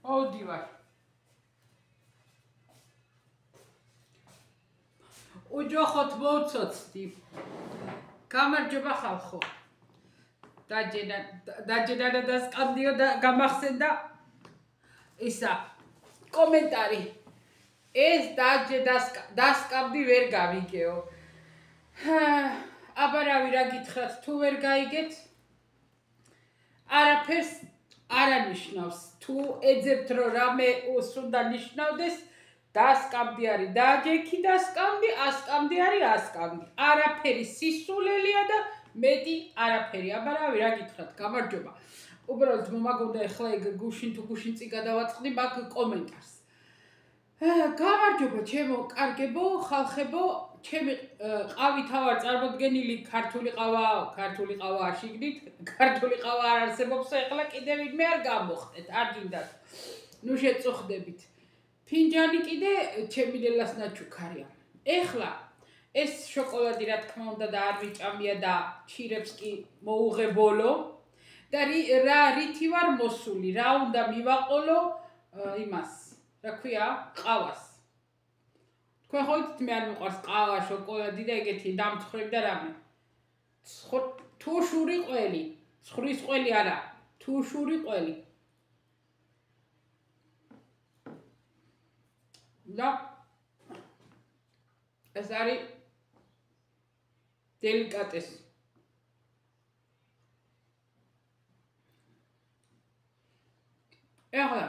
მოვდივარ. უჯოხოთ მოვცოცდი. გამარჯობა ხალხო. დაჯედა და დასკამდიო და გამახსენდა ისა კომენტარი. ეს დასკამდი ვერ გავიგეო. აბარავი რა გითხრათ, თუ ვერ გაიგეთ, არაფერს არ ანიშნავს. თუ ეძებთ რომ რამე უნდა ნიშნავდეს, დასკამდი არის დაჯექი დასკამდი, ასკამდი არის ასკამდი. არაფერი სისულელია და მეტი არაფერი. აბარავი რა გითხრათ, გამარჯობა. უბრალოდ მომაგონდა ეხლა ეგ გუშინ თუ გუშინ წინ გადავაწყდი მაგ კომენტარს. გამარჯობა ჩემო კარგებო, ხალხებო, ჩემი ყავით ავარ წარმოდგენილი ქართული ყავა არ შიგდით, ქართული ყავა არ არსებობს, ეხლა კიდევ ვინმე არ გამოხდეთ, არ გინდათ. ნუ შეწუხდებით. ფინჯანი კიდე ჩემი ლელას ნაჩუქარია. ეხლა ეს შოკოლადი რა თქმა უნდა და არ ვიჭამია და ჩირებს კი მოუღებოლო და რა რითი ვარ მოსული, რა უნდა მივაყოლო იმას, რა ქვია, ყავას. თქვენ ხო იცით მე არ მიყვარს ყავა, შოკოლადი და ეგეთი დამცხრები და რამე. თუშური ყველი, ცხრის ყველი არა, თუშური ყველი. და ეს არის დელიკატესი. ეხლა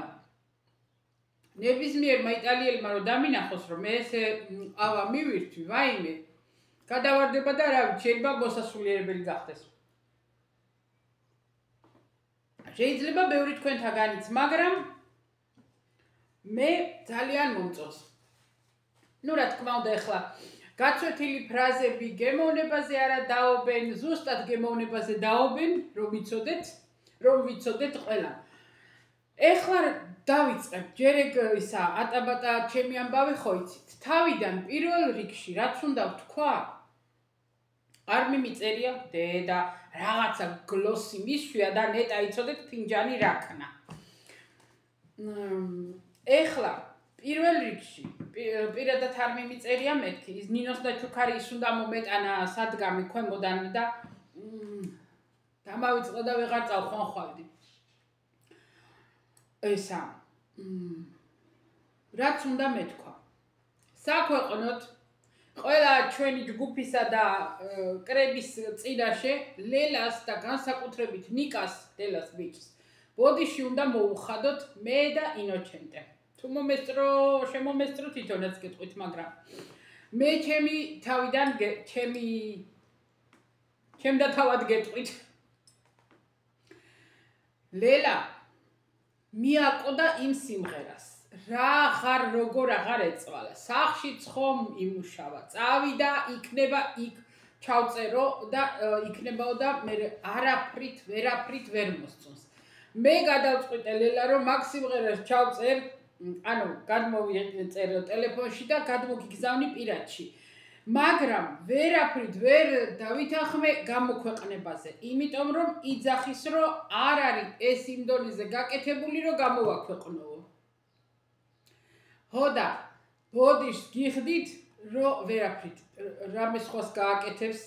ნებისმიერმა იტალიელმა რომ დამინახოს რომ მე ესე ყავა მივირთვი, ვაიმე, გადავარდება და რა ვიცი, შეიძლება მოსასულიერებელი გახდეს. შეიძლება ბევრი თქვენთაგანიც, მაგრამ მე ძალიან მომწონს. ნუ რა თქმა უნდა ეხლა გაცვეთილი ფრაზები გემოვნებაზე არა დაობენ, ზუსტად გემოვნებაზე დაობენ, რომ ვიცოდეთ ყველა. ეხლა დავიწყებ, ჯერ ეგ ისა ატაბატა ჩემი ამბავი ხო იცით. თავიდან პირველ რიგში რაც უნდა ვთქვა, არ მიმიწერია დედა რაღაცა გლოსი მისვია და ნეტა იცოდეთ ფინჯანი რა ქნა. ეხლა პირველ რიგში პირადად არ მიმიწერია მეთქი, ის ნინოს ნაჩუქარი ის უნდა მომეტანა სადგამი ქვემოდან და დამავიწყდა და ვეღარ წავხვანხვალდი. ესა რაც უნდა მეთქვა. საქვეყნოთ ყველა ჩვენი ჯგუფისა და კრების წინაშე ლელას და განსაკუთრებით ნიკას ლელას ბიჭს ბოდიში უნდა მოუხადოთ მე და ინოჩენტე. თუ მომესწრო, შემომესწრო თვითონაც გეტყვით, მაგრამ მე ჩემი თავიდან ჩემდა თავად გეტყვით. ლელა მიაკოდა იმ სიმღერას. რა აღარ როგორ აღარ ეწვალა. სახლშიც ხომ იმუშავა. წავიდა, იქნება იქ ჩავწერო და იქნებაო და მე ვერაფრით ვერ მოსწონს. მე გადავწყვიტე ლელა რომ მაგ სიმღერას ჩავწერ, ანუ გადმოვიწერო ტელეფონში და გადმოგიგზავნი პირადში. მაგრამ ვერაფრით ვერ დავითანხმე გამოქვეყნებაზე, იმიტომ რომ იძახის რომ არ არის ეს იმ დონეზე გაკეთებული რომ გამოვაქვეყნოო. ხო და ბოდიშს გიხდით რომ ვერაფრით რამე სხვას გააკეთებს,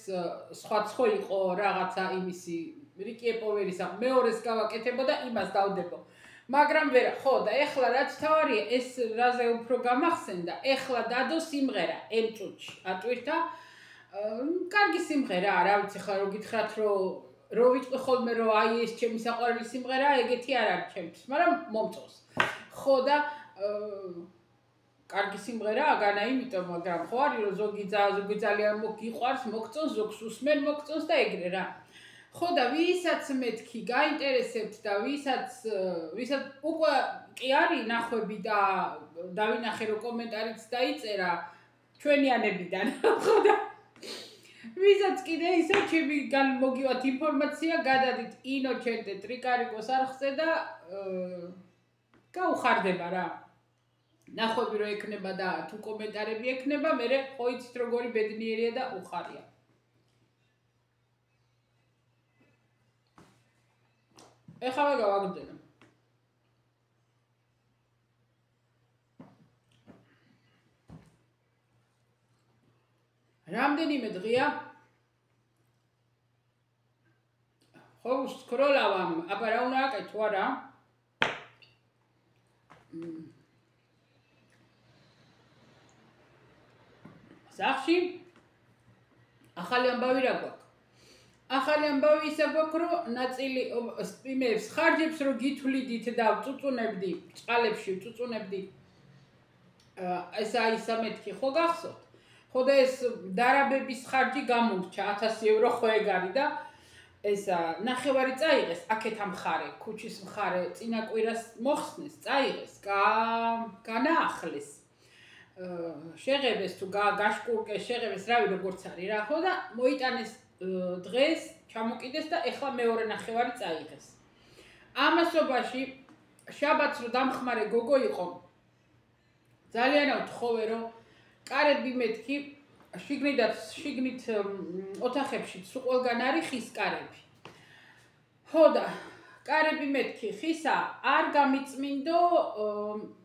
სხვა იყო რაღაცა იმისი რიკი ეპოვერის მეორეს გავაკეთებო და იმას დავდებო. მაგრამ ვერა, ხო და ეხლა რაც თავარია, ეს რაზე უფრო გამახსენდა, ეხლა დადო სიმღერა ემწუთში, ატვირთა. კარგი სიმღერაა, რა ვიცი ხა რო გითხრათ რომ ვიტყვი ხოლმე რომ აი ეს ჩემი საყვარელი სიმღერაა, ეგეთი არ არის ჩემთვის, მაგრამ მომწონს. ხო და კარგი სიმღერაა, განა იმიტომ, მაგრამ ხო არის რომ ზოგი ძალიან მოგიყვარს, მოგწონს, ზოგს უსმენ, მოგწონს და ეგრე რა. ხო და ვისაც მეთქი გაინტერესებთ და ვისაც უკვე კი არის ნახვები და დავინახე რომ კომენტარიც დაიწერა ჩვენიანებიდან. ხო და ვისაც კიდე ისე ჩემიდან მოგივათ ინფორმაცია, გადადით ინოჩენტე ტრიკარიკოს არხზე და გაუხარდება რა. ნახვები რო ექნება და თუ კომენტარები ექნება, მე ხო იცით როგორი ბედნიერია და უხარია. ეხლა გავაგრძელებ. რამდენიმე დღეა ხო სკროლავამ, აბა რა უნდა აკეთო არა? სახში ახალი ამბავი რა გვაქვს? ახალი ამბავი ისა გვაქვს, რომ ნაწილი იმებს ხარჯებს რო გითვლიდით და წუწუნებდი, წყალებში წუწუნებდი. ესა ისა მეთქი ხო გახსოვთ? ხო და ეს დარაბების ხარჯი გამორჩა 1000 ევრო ხო ეგ არის და ესა ნახევარი წაიღეს აქეთ ამ მხარე, ქუჩის მხარე, წინა კვირას მოხსნეს, წაიღეს, განაახლეს. შეღებეს თუ გაშკურკეს, შეღებეს, რავი როგორც არის რა, ხო და მოიტანეს დღეს, ჩამოკიდეს და ეხლა მეორე ნახევარი წაიღეს. ამასობაში შაბათს რო დამხმარე გოგო იყო, ძალიან ავთხოვე რომ კარები მეთქი, შიგნით ოთახებში სულ ყველგან არის ხის კარები. ხო და კარები მეთქი ხისა არ გამიწმინდო,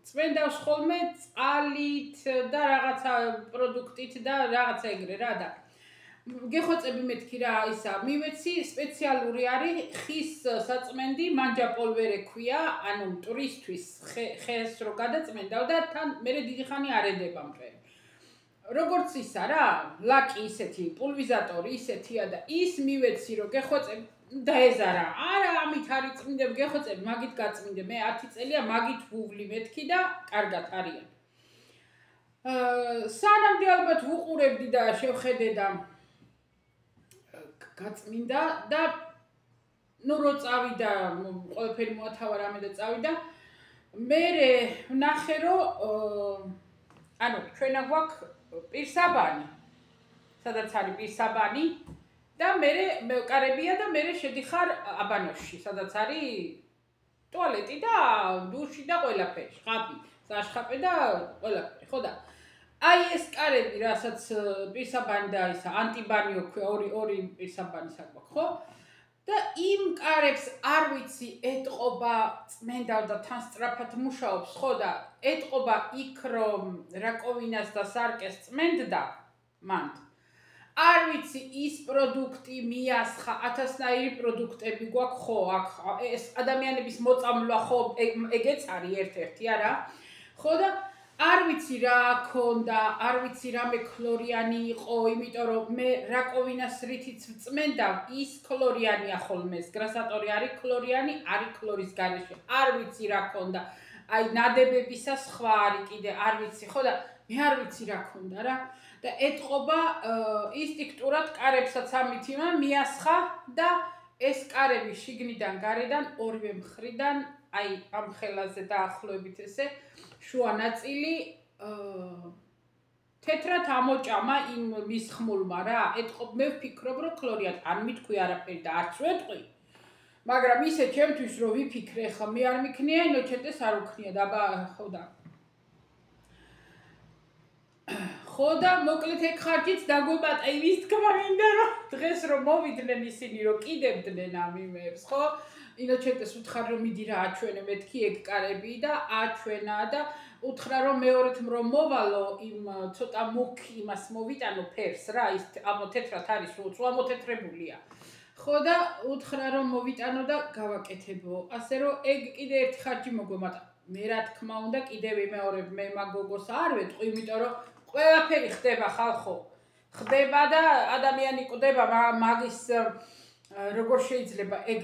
წმენდავს ხოლმე წყალით და რაღაცა პროდუქტით და რაღაცა ეგრე რა და გეხოცები მეთქი რა ისა მივეცი სპეციალური არის ხის საწმენდი მანჯაპოლვერე ქვია, ანუ ტურისტვის ხეს რო გადაწმენდავ და თან მე დიდი ხანი არ ედება მწვერი. როგორც ისა რა, ლაკი ისეთი, პულვიზატორი ისეთია და ის მივეცი რომ გეხოცები დაეზარა. არა, ამით არ იწმინდებ, გეხოცები, მაგით გაწმინდე. მე 10 წელია მაგით ვუვლი მეთქი და კარგად არიან. სანამდე ალბათ ვუყურებდი და შევხედე და გაწმინდა და ნუ რო წავიდა, ყველაფერი მოათავა რამე და წავიდა. მე ვნახე რომ ანუ ჩვენა გვაქვს პირსაბანი. სადაც არის პირსაბანი და მე კარებია და მე შედიხარ აბანოში, სადაც არის ტუალეტი და დუში და ყველაფერი, შხაპი, საშხაპე და ყველაფერი, ხო და აი ეს კარები, რასაც პირსაბანი და ისა ანტიბანიო ქვია, ორი პირსაბანი საკვაკ, ხო? და იმ კარებს არ ვიცი ეტყობა წმენდავ და თან სწრაფად მუშაობს, ხო და ეტყობა იქ რომ რაკოვინას და სარკეს წმენდდა მანდ. არ ვიცი ის პროდუქტი მიასხა 1000-ნაირი პროდუქტები გვაქვს ხო აქ ეს ადამიანების მოწამვლა ხო ეგეც არის ერთ-ერთი არა ხო და არ ვიცი რა ქონდა არ ვიცი რამე ქლორიანი იყო იმიტომ რომ მე რაკოვინას რითიც წმენდავ ის ქლორიანია ხოლმე ეს გრასატორი არის ქლორიანი არის ქლორის გარეშე არ ვიცი რა ქონდა აი ნადებებისა სხვა არის კიდე არ ვიცი ხო და მე არ ვიცი რა ქონდა რა და ეტყობა ინსტინქტურად კარებსაც ამით იმან მიასხა და ეს კარები შიგნიდან გარედან ორივე მხრიდან აი ამ ხელაზე დაახლოებით ესე შუა ნაწილი თეთრად ამოჭამა იმ მის ხმულმა რა ეტყობ მე ვფიქრობ რომ ქლორიან არ მითქვი არაფერი და არც ვეტყვი მაგრამ ისე ჩემთვის რომ ვიფიქრე ხა მე არ მიქნია ინოჩენტეს არ უქნია და ხო და ხო და მოკლედ ეგ ხარჯიც დაგვებატა იმის თქმა მინდა რომ დღეს რომ მოვიდნენ ისინი რომ კიდევდნენ ამ იმებს ხო ინოჩენტეს უთხრა რომ მიდი რა აჩვენე მეთქი ეგ კარები და აჩვენა და უთხრა რომ მეორეთ რომ მოვალო იმ ცოტა მუქი იმას მოვიტანო ფერს რა ის ამოთეთრად არის უცვა მოთეთრებულია ხო და უთხრა რომ მოვიტანო და გავაკეთებო ასე რომ ეგ კიდე ერთი ხარჯი მოგვემატა მე რა თქმა უნდა კიდევ იმეორებ მე მაგოგოს არ ვეტყვი იმიტომ რომ ყველაფერი ხდება ხალხო ხდება და ადამიანი კვდება მაგის როგორ შეიძლება ეგ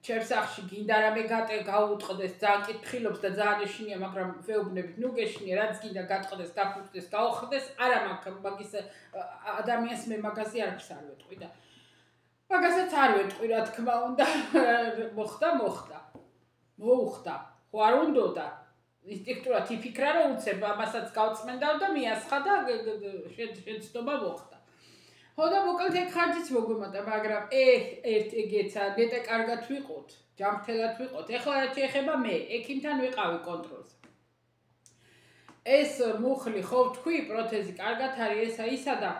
ჩერსახში გინდა რამე გაუტყდეს ძალიან კითხილობს და ძალიან ეშინია მაგრამ ვეუბნებით ნუ გეშინია რაც გინდა გატყდეს გაფუძდეს გაოხდეს არა მაგის ადამიანს მე მაგაზე არაფერს არ ვეტყვი და მაგასაც არ ვეტყვი რა თქმა უნდა მოხდა მოუხდა ხო არ უნდოდა ინსტინქტურად იფიქრა რომ უცებ ამასაც გავწმენდავ და მიასხა და შეცდომა მოხდა ხო და მოკლედ ეგ ხარჯიც მოგვემატა მაგრამ ერთ ეგეცა ნეტე კარგად ვიყოთ ჯამრთელად ვიყოთ ეხლა რა შეეხება მე ექიმთან ვიყავი კონტროლზე ეს მუხლი ხო თქვი პროთეზი კარგად არის ესა ისა და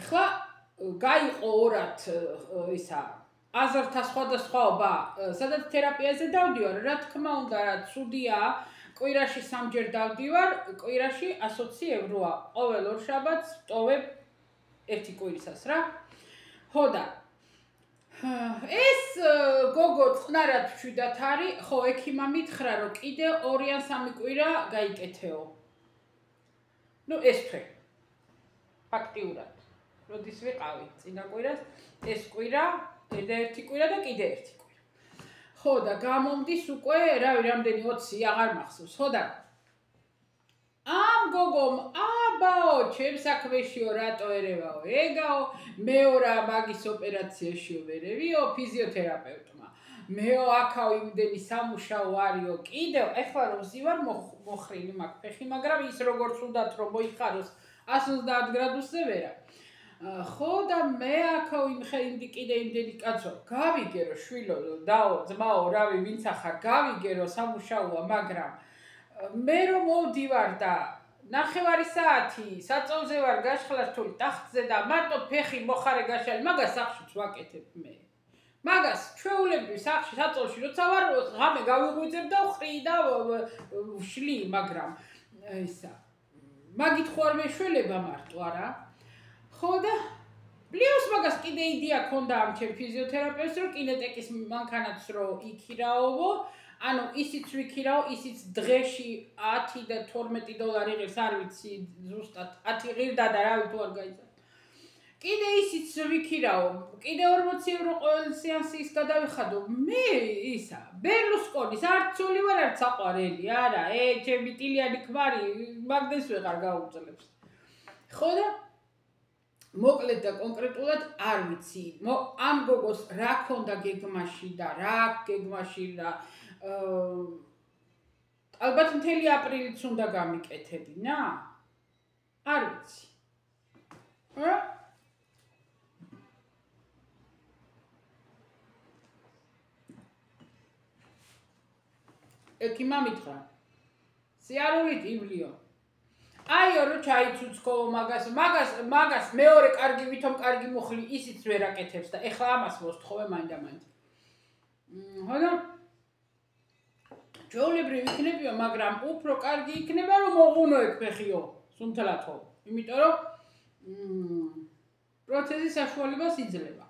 ეხლა გაიყო ორად ისა აზრთა სხვადასხვაობა სადაც თერაპიაზე დავდივარ რა თქმა უნდა რა ცუდია კვირაში 3 ჯერ დავდივარ, კვირაში 120 ევროა. ყოველ ორ შაბათს ვტოვებ ერთი კვირისას რა. ხო და ეს გოგო წყნარად მშვიდად არის, ხო ექიმა მითხრა რომ კიდე 2 ან 3 კვირა გაიკეთეო. ნუ ეს თვე. ფაქტიურად. როდის ვიყავი წინა კვირას, ეს კვირა, ერთ-ერთი კვირა და კიდე ერთი კვირა. ხო და გამომდის უკვე, რავი, რამდენი 20 აღარ მახსოვს, ხო და ამ გოგომ აბაო, ჩემ საქმეშიო რატო ერევაო, ეგაო, მეო რა მაგის ოპერაციაშიო ვერევიო, ფიზიოთერაპევტმა. მეო აქაო იმდენი სამუშაო არისო, კიდევ ეხლა რომ ვზივარ მოხრილი მაქვს ფეხი, მაგრამ ის როგორც უნდათ რომ მოიხაროს 130 გრადუსზე ვერა. ხო და მე აქაო იმხეინდი კიდე იმდენი კაცო, გავიგერო შვილო, დაო, ძმაო, რავი, ვინც ახარ, გავიგერო სამუშაოა, მაგრამ მე რომ მოვდივარ და 9 საათი საწოლზე ვარ გაშხლართული ტახტზე და მარტო ფეხი მოხარე გაშალი, მაგას სახშიც ვაკეთებ მე. მაგას ჩვეულებრივ სახში საწოლში როცა ვარ, ღამე გავიღვიძებ და ვხრი და ვშლი, მაგრამ ისა მაგით ხო არ მეშველება მარტო არა. ხო და პლუს მაგას კიდე იდეა ქონდა ამ ჩემ ფიზიოთერაპევტს რომ კინეტიკის მანქანაც რომ იქირაოვო, ანუ ისიც ვიქირაო, ისიც დღეში 10 და 12 დოლარი ღირს, არ ვიცი ზუსტად 10 ღირდა და რავი თუ არ გაიზარდა. კიდე ისიც ვიქირაო, კიდე 40 ევრო ყოველ სეანსი ის გადავიხადო. მე ისა, ბერლუსკონის არც ცოლი ვარ, არც საყვარელი, არა, ჩემი ტილიანი ქმარი, მაგდეს ვეღარ გაუძლებს. ხო და მოკლედ და კონკრეტულად არ ვიცი, ამ გოგოს რა ქონდა გეგმაში და რა გეგმაში და ალბათ მთელი აპრილიც უნდა გამიკეთებინა? არ ვიცი. ექიმა მითხრა. სიარულით ივლიო. აიო რო ჩაიცუცქო მაგას მეორე კარგი ვითომ კარგი მუხლი ისიც ვერ აკეთებს და ეხლა ამას მოსთხოვე მაინდა-მაინც. ხო და ჩვეულებრივ იქნებიო, მაგრამ უფრო კარგი იქნება რომ მოღუნო ეგ ფეხიო, სუნთლათო. იმიტომ რომ პროცესის საშუალებას იძლევა.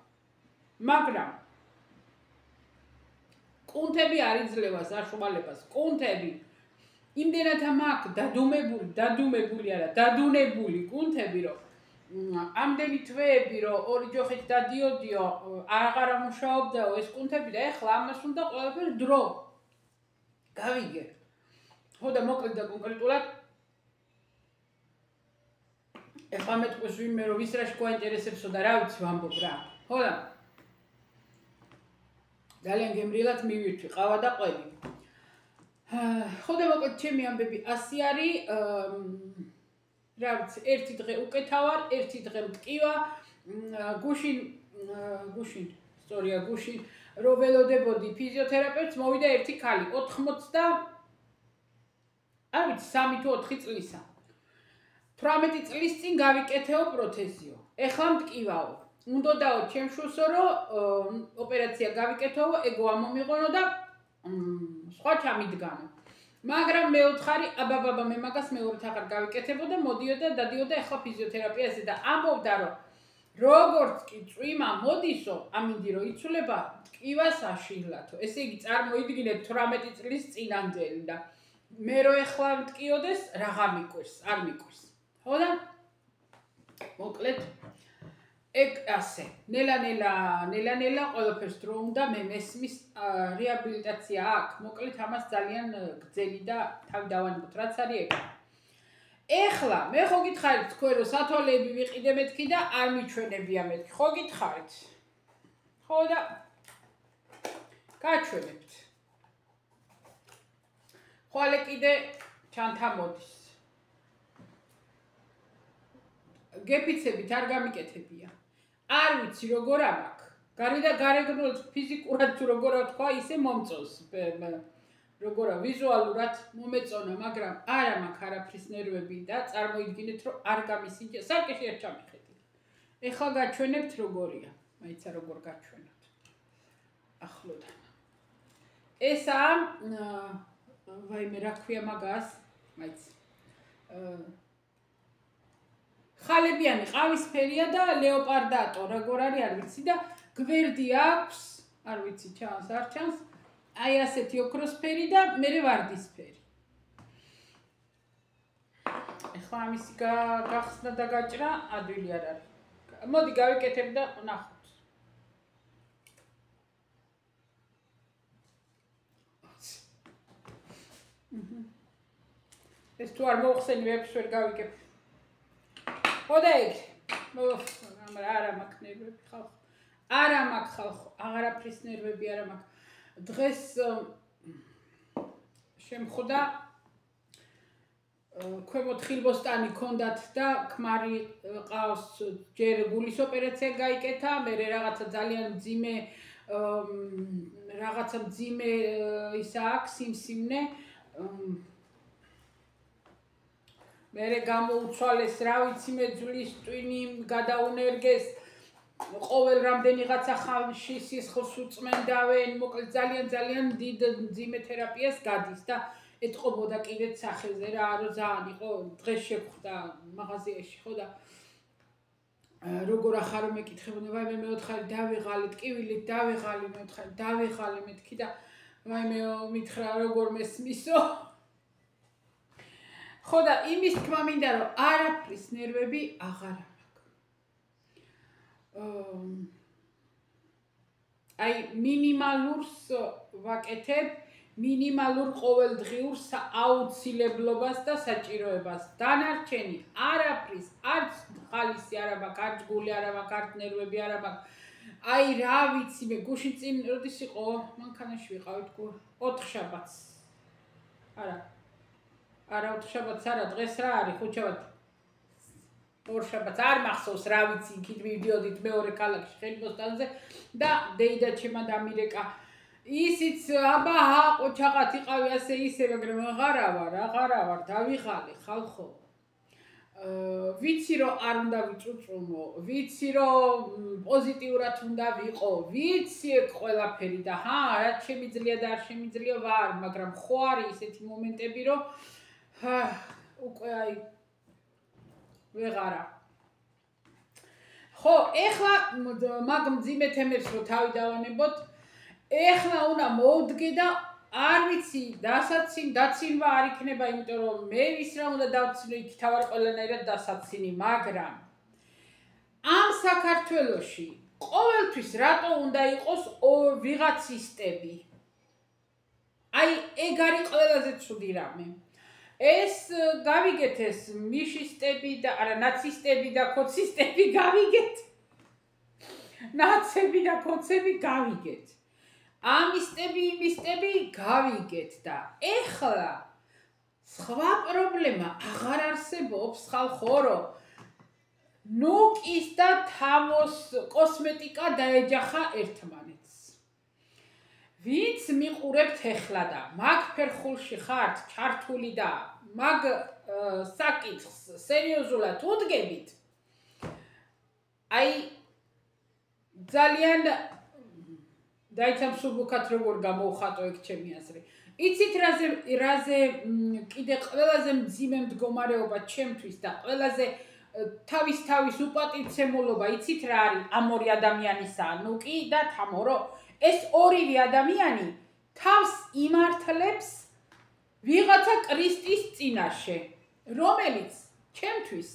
მაგრამ კუნთები არ იძლევა საშუალებას, კუნთები იმდენად მაქვს დადუმებული არა, დადუნებული კუნთები, რომ ამდენი თვეები, რომ ორი ჯოხით დადიოდიო, აღარ ამუშაობდაო ეს კუნთები და ეხლა ამას უნდა ყველაფერს დრო. გავიგე. ხო და მოკლედ და კონკრეტულად ეხლა მეტყვის ვინმე რომ ვის რაში გვაინტერესებსო და რა ვიცი ვამბობ რა. ხო და ძალიან გემრიელად მივირთვი ყავა და ყველი. ხო და მოკლედ ჩემი ამბები ასე არის. რა ვიცი, ერთი დღე უკეთავარ, ერთი დღე მტკივა. გუშინ რო ველოდებოდი ფიზიოთერაპევტს, მოვიდა ერთი ქალი 80 და არ ვიცი 3 თუ 4 წლისა. 18 წლის წინ გავიკეთეო პროთეზიო. ეხლა მტკივაო. უნდადაო ჩემშულსო რომ ოპერაცია გავიკეთეო, ეგო ამომიღონო და სხვა ჩამიდგანო. მაგრამ მე ვთხარი, აბაბაბა მე მაგას მეორედ აღარ გავიკეთებო და მოდიოდა და დადიოდა ეხლა ფიზიოთერაპიაზე და ამბობდა რომ როგორც კი წვიმა მოდისო, ამინდი რომ იცვლება, ტკივას აშილათო. ესე იგი წარმოიდგინეთ 18 წლის წინანდელი და მე რო ეხლა მტკიოდეს, რაღა მიკვირს, არ მიკვირს. ხო და მოკლედ ეგ ასე. ნელა ყველაფერს დრო უნდა, მე მესმის რეაბილიტაცია აქვს. მოკლედ ამას ძალიან გრძელი და თავი დავანებოთ, რაც არის ეგ. ეხლა მე ხო გითხარით თქვენ რომ სათვალეები ვიყიდე მეთქი და არ მიჩვენებია მეთქი. ხო გითხარით? ხო და გაჩვენებთ. ხვალე კიდე ჩანთა მოდის. გეფიცებით არ გამიკეთებია. არ ვიცი როგორ ამაქვს. გარეგნულად ფიზიკურად თუ როგორ თქვა, ისე მომწონს. როგორა ვიზუალურად მომეწონა, მაგრამ არა მაქვს არაფრის ნერვები და წარმოიდგინეთ რომ არ გამისინჯა, სარკეში არ ჩამიხედი. ეხლა გაჩვენებთ როგორია, მაიცა როგორ გაჩვენოთ. ახლოდან. ესაა ვაიმე რა ქვია მაგას? მაიც. ხალებიანი ყავისფერია და ლეოპარდატო, როგორ არის არ ვიცი და გვერდი აქვს, არ ვიცი ჩანს, არ ჩანს. აი ასეთი ოქროსფერი და მერე ვარდისფერი. ეხლა ამისი გახსნა და გაჭრა ადვილი არ არის. მოდი გავიკეთებ და ნახოთ. ეს თუ არ მოხსენი ვებს ვერ გავიკეთებ. ხოდა იქ. არა მაქვს ნერვები ხალხო. არა მაქვს ხალხო, აღარაფრის ნერვები არა მაქვს. დღეს შემხვდა ქვემოთ ხილბოსტანი ქონდათ და ქმარი ყავს ჯერ გულის ოპერაცია გაიკეთა, მერე რაღაცა ძალიან მძიმე ისა აქვს სიმსივნე. მერე გამოუცვალეს, რა ვიცი მე ძვლის ტვინი გადაუნერგეს. ყოველ რამდენიღაცა ხანში სისხლს უწმენდავენ, მოკლედ ძალიან დიდ მძიმე თერაპიას გადის და ეთყობოდა კიდეც სახელზე რა, რომ ძალიან იყო დღეს შეხვდა მაღაზიაში, ხო და როგორ ახარო მეკითხებოდა, ვაიმე მეოთხარი დავიღალი, ტკივილით დავიღალი, მეოთხარი დავიღალი მეთქი და ვაიმე მითხრა როგორ მესმისო. ხო და იმის თქმა მინდა რომ არაფრის ნერვები აღარ აი მინიმალურს ვაკეთებ, მინიმალურ ყოველდღიურ აუცილებლობას და საჭიროებას. დანარჩენი არაფრის, არც ხალისი არა მაქვს, არც გული არა მაქვს, არც ნერვები არა მაქვს. აი რა ვიცი მე გუშინ წინ როდის იყო? მანქანაში ვიყავით 4 შაბათს. არა 4 შაბათს არა, დღეს რა არის? 5 შაბათს. 2 შაბათს არ მახსოვს რა ვიცი, იქით მივდიოდით მეორე ქალაქში ხელბოსტანზე და დეიდა ჩემა დამირეკა. ისიც აბა ყოჩაღად იყავი ასე ისე, მაგრამ აღარა ვარ, დავიღალი ხალხო. ვიცი რომ არ უნდა ვიწუწუნო, ვიცი რომ პოზიტიურად უნდა ვიყო, ვიცი ეგ ყველაფერი და რაც შემიძლია და არ შემიძლია ვარ, მაგრამ ხო არის ისეთი მომენტები რომ უკვე აი ვეღარა. ხო, ეხლა მაგ მძიმე თემებს რო თავი დავანებოთ, ეხლა უნდა მოვდგე და არ ვიცი, დაცინვა არ იქნება, იმიტომ რომ მე ვის რა უნდა დავცინო, იქით ვარ ყველანაირად დასაცინი, მაგრამ ამ საქართველოში ყოველთვის რატო უნდა იყოს ვიღაც სისტემი? აი, ეგ არის ყველაზე ცუდი რამე. ეს გავიგეთ ეს მიშისტები და არა ნაცისტები და კოცისტები გავიგეთ. ნაცები და კოცები გავიგეთ. ამისტები, იმისტები გავიგეთ და ეხლა სხვა პრობლემა აღარ არსებობს ხალხო, რომ ნუკის და თამოს კოსმეტიკა დაეჯახა ერთმანეთს. ვინც მიყურებთ ეხლა და მაგ ფერხულში ხართ ჩართული და მაგ საკითხს სერიოზულად უდგებით, აი ძალიან დაიცამ სუბუქად როგორ გამოვხატო ეგ ჩემი აზრი. იცით რაზე კიდე ყველაზე მძიმე მდგომარეობა ჩემთვის და ყველაზე თავის უპატივცემულობა, იცით რა არის ამ ორი ადამიანისა, ნუკი და თამო, რომ ეს ორივე ადამიანი თავს იმართლებს ვიღაცა კრისტის წინაშე, რომელიც ჩემთვის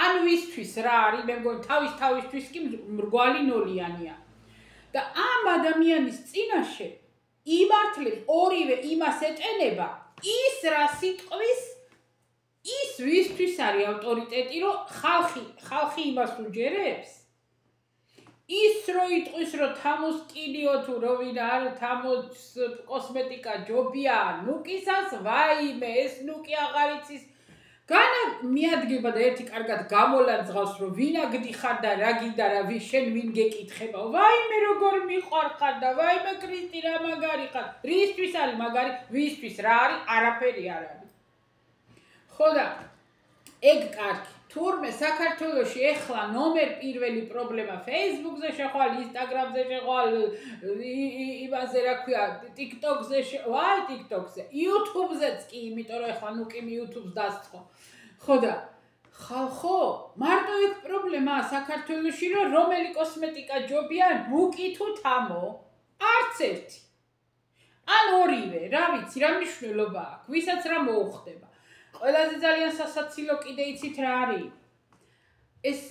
ან ვისთვის რა არის, მე მგონი თავისთვის კი მრგვალი ნოლიანია. და ამ ადამიანის წინაშე იმართლებს ორივე იმას ეტენება, ის რა სიტყვის, ის ვისთვის არის ავტორიტეტი, რომ ხალხი იმას უჯერებს, ის რო იტყვის, რომ თამოს კილიო თუ რო ვინ არის, თამოს კოსმეტიკა ჯობია, ნუკისას ვაიმე, ეს ნუკი აღარ იცის. განა მიადგება და ერთი კარგად გამოლანძღავს, რომ ვინა გდიხარ და რა გინდა რა შენ ვინ გეკითხება. ვაიმე როგორ მიყვარხარ და ვაიმე კრისტი რა მაგარი ხარ. რისთვის არის მაგარი, ვისთვის რა არის, არაფერი არ არის. ხო და ეგ კარგი. თურმე საქართველოში ეხლა ნომერ პირველი პრობლემა Facebook-ზე შეხვალ, Instagram-ზე შეხვალ, იმაზე რა ქვია, TikTok-ზე ვაი TikTok-ზე, YouTube-ზეც კი, იმიტომ რომ ეხლა ნუ კი YouTube-ს დასწყო. ხო და ხალხო, მარტო ეგ პრობლემაა საქართველოში, რომ რომელი კოსმეტიკა ჯობია, ნუკი თუ თამო, არც ერთი. ან ორივე, რა ვიცი, რა მნიშვნელობა აქვს, ვისაც რა მოუხდება. ყველაზე ძალიან სასაცილო კიდე იცით რა არის? ეს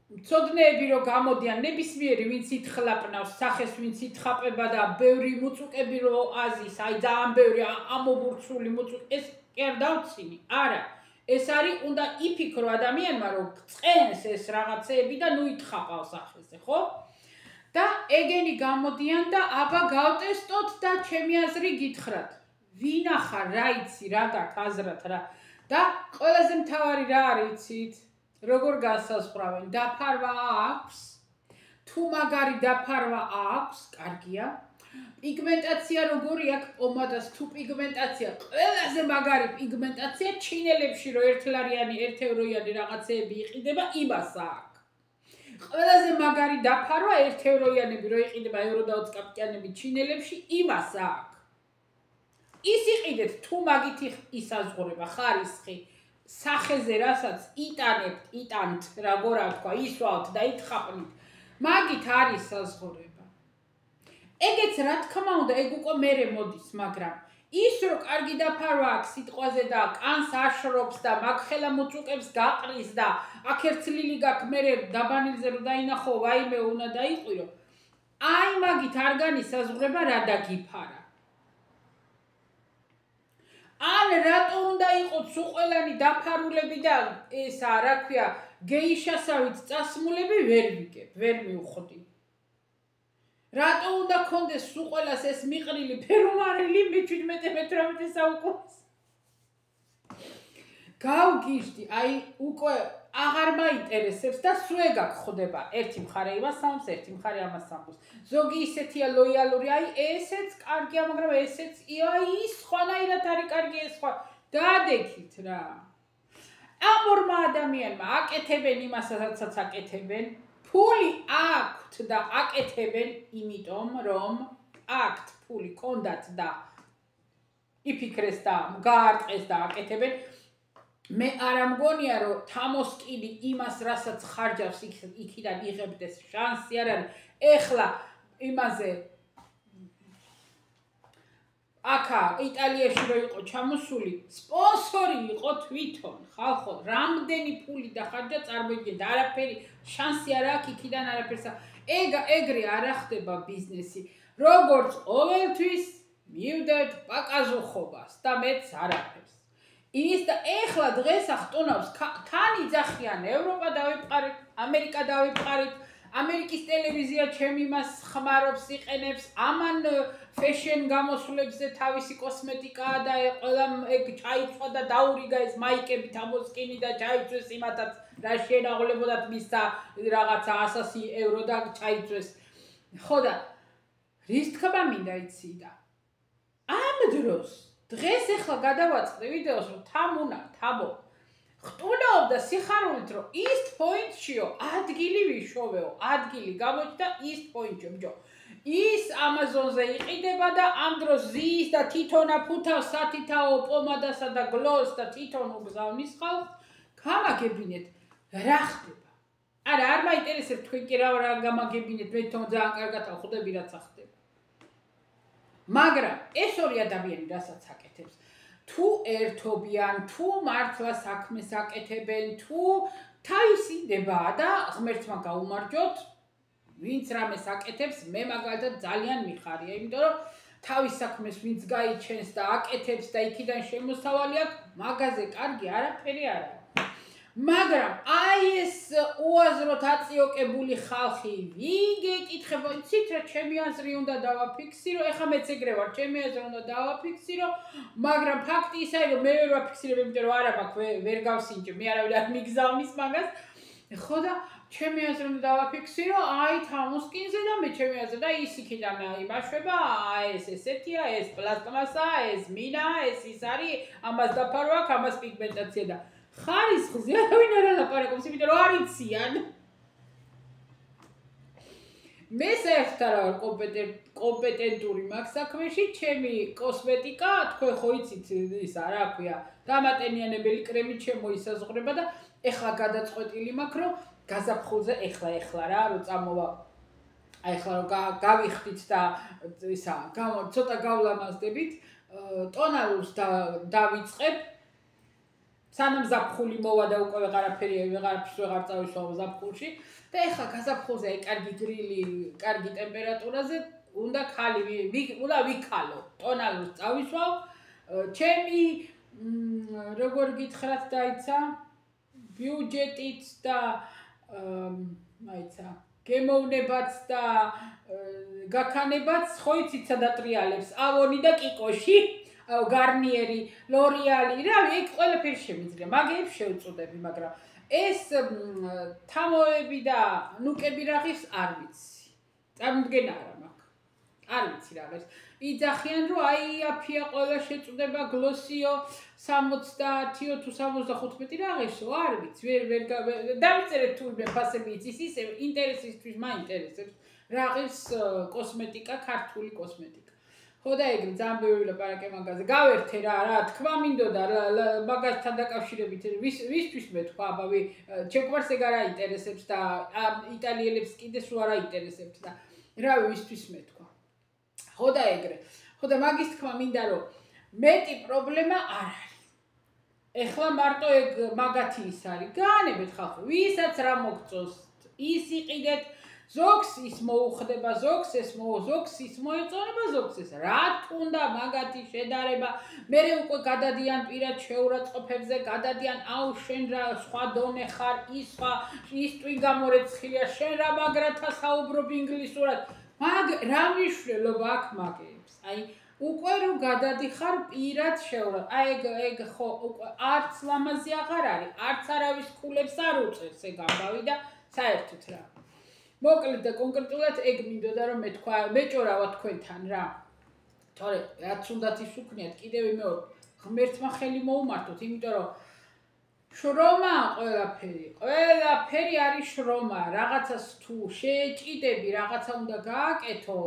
მცოდნეები რომ გამოდიან, ნებისმიერი ვინც ითხლაპნავს სახეს, ვინც ითხაპება და ბევრი მუწუკები რომ აზის, აი ძალიან ბევრი ამობურცული მუწუკი, ეს კი არ დავცინი, არა. ეს არის უნდა იფიქრო ადამიანმა რომ წენს ეს რაღაცეები და ნუ ითხაპავ სახეზე, ხო? და ეგენი გამოდიან და აბა გავტესტოთ და ჩემი აზრი გითხრათ. ვინახარ, რა იცი, რა გაქვს აზრად რა. და ყველაზე მთავარი რა არის იცით? როგორ განსაზღვრავენ? დაფარვა აქვს? თუ მაგარი დაფარვა აქვს, კარგია. პიგმენტაცია როგორი აქვს პომადას? თუ პიგმენტაცია, ყველაზე მაგარი პიგმენტაცია ჩინელებში რო ერთლარიანი, ერთევროიანი რაღაცეები იყიდება, იმას აქვს. ყველაზე მაგარი დაფარვა ერთევროიანები რო იყიდება ევრო და 20 კაპიტანები ჩინელებში, იმას აქვს. ის იყიდეთ თუ მაგით ისაზღვრება ხარისხი სახეზე რასაც იტანთ როგორ თქვა ისვავთ და ითხაპნით მაგით არის საზღვრება ეგეც რა თქმა უნდა ეგ უკვე მერე მოდის მაგრამ ის რომ კარგი დაფარვა აქვს სიტყვაზე და კანს აშრობს და მაგ ხელა მოწუკებს გაყრის და აქ ერთ წლილი გაქვს მერე დაბანილზე რომ დაინახო ვაიმე უნდა დაიყვირო აი მაგით არ განისაზღვრება რა დაგიფარა ან რატო უნდა იყოს უყველანი დაფარულები და ესა რა ქვია გეიშასავით წასმულები ვერ მივხვდი რატო უნდა კონდეს უყელას ეს მიყრილი ფერუმარელი მე-17-18 საუკუნეს გავგიჟდი აი უკვე აღარ მაინტერესებს და სულ ეგ ხდება ერთი მხარე იმას ამს ერთი მხარე ამას ამბობს ზოგი ისეთია ლოიალური აი ესეც კარგია მაგრამ ესეც აი ის სხვანაირად არის კარგი ეს სხვა დაადექით რა ამ ორმა ადამიანმა აკეთებენ იმასაც აკეთებენ ფული აქვთ და აკეთებენ იმიტომ რომ აქვთ ფული კონდათ და იფიქრეს და გაარტყეს და აკეთებენ მე არ ამგონია რომ თამოსკილი იმას რასაც ხარჯავს იქიდან იღებდეს შანსი არ არის ეხლა იმაზე აკა იტალიაში რო იყო ჩამოსული სპონსორი იყო თვითონ ხალხო რამდენი ფული დახარჯა წარმოიდგინეთ არაფერი შანსი არ აქვს იქიდან არაფერს ეგრე არ ხდება ბიზნესი როგორც ყოველთვის მივდეთ პაკაზუხობას და მეც არაფერს ის და ეხლა დღეს ახტუნავს თან იძახიან ევროპა დავიფყარეთ ამერიკა დავიფყარეთ ამერიკის ტელევიზია ჩემი მას ხმარობს იყენებს ამან ფეშენ გამოსვლებზე თავისი კოსმეტიკაა და ყველა ეგ ჩაიწვა და დაურიგა ეს მაიკები თამოსკინი და ჩაიწვეს იმათაც რა შეენაღლებოდათ მისცა რაღაცა 100 ევრო და ჩაიწვეს ხო და რის თქმა მინდა იცი და ამ დროს დღეს ეხლა გადავაწყდი ვიდეოს რომ თამო ხტუნაობდა სიხარულით რომ East Point-შიო ადგილი ვიშოვეო ადგილი გამოჩნდა East Point-შიო ბიჭო ის Amazon-ზე იყიდება და ამ დროს ზის და თვითონ აფუთავს სათითაო პომადასა და გლოს და თვითონ უგზავნის ხალხს გამაგებინეთ რა ხდება არა არ მაინტერესებს თქვენ კი რა გამაგებინეთ მე თვითონ ძალიან კარგად ხვდები რაც ხდება მაგრამ ეს ორი ადამიანი რასაც აკეთებს თუ ერთობიან თუ მართლა საქმეს აკეთებენ თუ თავისინდებაა და ღმერთმა გაუმარჯოთ ვინც რამეს აკეთებს მე მაგალითად ძალიან მიხარია იმიტომ რომ თავის საქმეს ვინც გაიჩენს და აკეთებს და იქიდან შემოსავალი აქვს მაგაზე კარგი არაფერი არ არის მაგრამ აი ეს უაზროდ აწიოკებული ხალხი ვიგეკითხება იცით რა ჩემი აზრი უნდა დავაფიქსირო ეხლა მეც ეგრე ვარ ჩემი აზრი უნდა დავაფიქსირო მაგრამ ფაქტი ისაა რომ მე ვერ ვაფიქსირებ იმიტომ რომ არა მაქვს ვერ გავსინჯე მე არავინ არ მიგზავნის მაგას ხო და ჩემი აზრი უნდა დავაფიქსირო აი თამოსკინზე და მე ჩემი აზრი და ის იქიდან იმაშვება ეს ესეთია ეს პლასტმასა ეს მინა ეს ის არის ამას დაფარვა აქვს ამას პიგმენტაცია და ხარისხზე არავინ არ ალაპარაკობს, იმიტომ რომ არ იციან. მე საერთოდ არ ვარ კომპეტენტური მაგ საქმეში, ჩემი კოსმეტიკა, თქვენ ხო იცით ისა, რა ქვია, დამატენიანებელი კრემი შემოისაზღვრება და ეხლა გადაწყვეტილი მაქვს, რომ გაზაფხულზე ეხლა რა, რომ წამოვა აი ახლა რომ გავიხდით და ისა, ცოტა გავლამაზდებით, ტონალურს დავიწყებ. სანამ ზაფხული მოვა და უკვე ვეღარაფერს ვეღარ წავისვავ ზაფხულში და ეხლა გაზაფხულზე აი კარგი გრილი, კარგი ტემპერატურაზე უნდა ვიქალო. ტონალურს წავისვავ. ჩემი როგორ გითხრათ დაიცა ბიუჯეტით და მაიცა გემოვნებაც და გაქანებაც ხო იცით სადა ტრიალებს ავონი და კიკოში გარნიერი, ლორიალი, რავი, ეგ ყველაფერი შემიძლია. მაგებს შევწოდები, მაგრამ ეს თამოები და ნუკები რაღაც არ ვიცი. წარმოდგენა არა მაქვს. არ ვიცი რაღაც. იძახიან, რომ აი აფია ყველა შეწდება გლოსიო 70-ო თუ 75 რაღაცო, არ ვიცი. ვერ დავიწერეთ თურმე ფასები იცის, ისე ინტერესისთვის მაინტერესებს რაღაც კოსმეტიკა, ქართული კოსმეტიკა. ხო და ეგრე ძალიან ბევრი ლაპარაკე მაგაზე. გავერთე რა, თქვა მინდოდა მაგასთან დაკავშირებით ვისთვის მე თქვა, აბა ჩემს ეგ არ აინტერესებს და იტალიელებს კიდე სულ არ აინტერესებს და რავი ვისთვის მე თქვა. ხო და ეგრე. ხო და მაგის თქვა მინდა რომ მეტი პრობლემა არ არის. ეხლა მარტო ეგ მაგათი ის არის. გაანებეთ ხალხო, ვისაც რა მოგწონს, ის იყიდეთ. ზოგს ის მოუხდება, ზოგს ის მოეწონება, ზოგს ეს. რა თქონდა მაგათი შედარება, მე უკვე გადადიან პირად შეურაცხყოფებზე, გადადიან აუ შენ რა სხვა დონე ხარ, ის ტვი გამორეცხილია, შენ რა მაგრათა საუბრობ ინგლისურად. რა მნიშვნელობა აქვს მაგებს? აი უკვე რომ გადადიხარ პირად შეურაცხ. აი ეგ ხო უკვე არც ლამაზი აღარ არის, არც არავის ქულებს არ უწევს ეგ ამბავი და საერთოდ რა. მოკლედ და კონკრეტულად ეგ მინდოდა რომ მე თქვა, მეჭორავა თქვენთან რა. თორე რაც უნდათ ის უქნიათ, კიდევ მეორე ღმერთმა ხელი მოუმართოთ, იმიტომ რომ შრომა ყველაფერი არის შრომა, რაღაცას თუ შეეჭიდები, რაღაცა უნდა გააკეთო,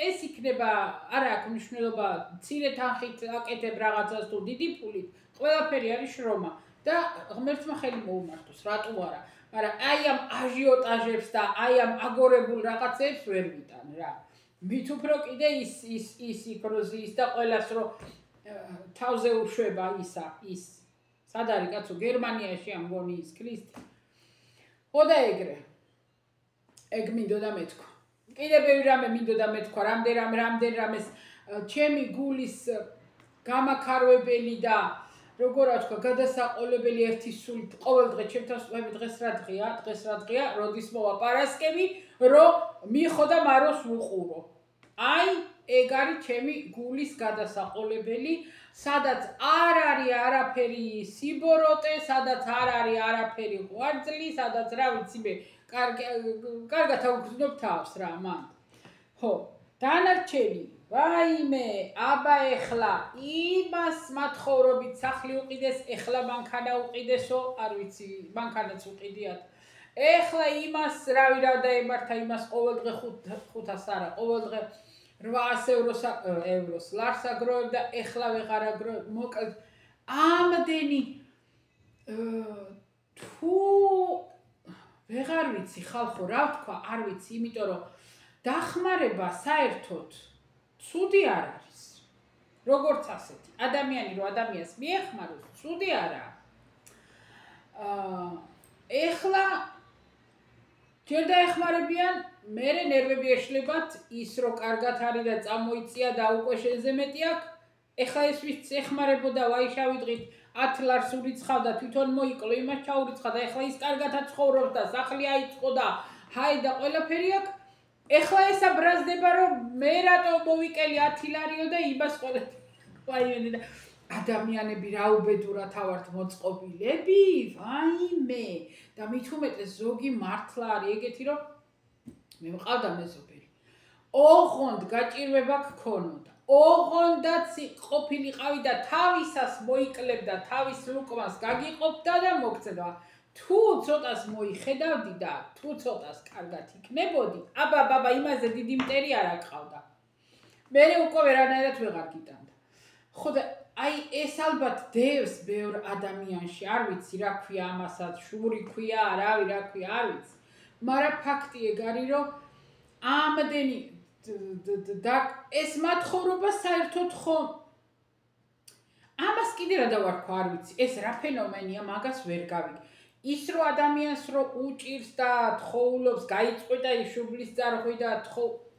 ეს იქნება არა აქვს მნიშვნელობა, მცირე თანხით აკეთებ რაღაცას თუ დიდი ფულით, ყველაფერი არის შრომა და ღმერთმა ხელი მოუმართოს, რატო არა? მაგრამ აი ამ აჟიოტაჟებს და აი ამ აგორებულ რაღაცებს ვერ ვიტან რა. მით უფრო კიდე ის იქროზის და ყველას რომ თავზე უშვება ის. სად არის კაცო, გერმანიაში ამგონი ის ქრისტი. ხო და ეგრე. ეგ მინდოდა მეთქვა. კიდე ბევრი რამე მინდოდა მეთქვა, რამდენ რამეს ჩემი გულის გამაქარვებელი და როგორ ვთქვა, გადასაყოლებელი ერთი სულით ყოველ დღე ჩემთან ვსვები დღეს რა დღეა, როდის მოვა პარასკევი, რომ მიხო და მაროს ვუყურო. აი, ეგ არის ჩემი გულის გადასაყოლებელი, სადაც არ არის არაფერი სიბოროტე, სადაც არ არის არაფერი ღვაწლი, სადაც რა ვიცი მე, კარგად აუგზნობ თავს რა მან. ხო, დანარჩენი ვაიმე, აბა ეხლა იმას მათხოვრობით სახლი უყიდეს, ეხლა მანქანა უყიდესო, არ ვიცი, მანქანაც უყიდიათ. ეხლა იმას რავი რა დაემართა იმას ყოველ დღე 500 არა, ყოველ დღე 800 ევროს ლარს აგროვებ და ეხლა ვეღარ აგროვებ. მოკლედ ამდენი თუ ვეღარ ვიცი ხალხო რა ვთქვა, არ ვიცი, იმიტომ რომ დახმარება საერთოდ ცუდი არ არის. როგორც ასეთი, ადამიანი რო ადამიანს მიეხმაროს, ცუდი არაა. ეხლა ჯერ დაეხმარებიან, მერე ნერვები ეშლებათ, ის რო კარგად არის და წამოიწია და უკვე შენზე მეტი აქვს. ეხლა ეს ვის ეხმარებოდა, ვაიშავიდღით 10 ლარს ურიცხავ და თვითონ მოიკლო, იმას ჩაურიცხა და ეხლა ის კარგადაც ცხოვრობს და სახლი აიწყო და ჰაი და ყველაფერი აქვს. ეხლა ესა ბრაზდება რომ მე რატო მოვიკელი 10 ლარიო და იმას ყველაფერი და ადამიანები რა უბედურათ ავართ მოწყობილები, ვაიმე და მით უმეტეს ზოგი მართლა არის ეგეთი რომ მე მყავდა მეზობელი. ოღონდ გაჭირვება გქონოდა. ოღონდაც ყოფილიყავი და თავისას მოიკლებდა, თავის ლუკმას გაგიყოფდა და მოგწევა. თუ ცოტას მოიხედავდი და თუ ცოტას კარგად იქნებოდი, აბა იმაზე დიდი მტერი არ აკყავდა. მე უკვე ვერანაირად ვეღარ გიტანდა. ხო და აი ეს ალბათ დევს ბევრ ადამიანში, არ ვიცი რა ქვია ამასაც, შური ქვია, არავი რა ქვია, არ ვიცი. მაგრამ ფაქტი ეგ არის, რომ ამდენი და ეს მათხოვრობა საერთოდ ხო ამას კიდე რა დავარქვა, არ ვიცი, ეს რა ფენომენია, მაგას ვერ გავიგე. ის რო ადამიანს რო უჭირს და თხოვლობს, გაიწყვეტა ის შუბლის ძარღვი და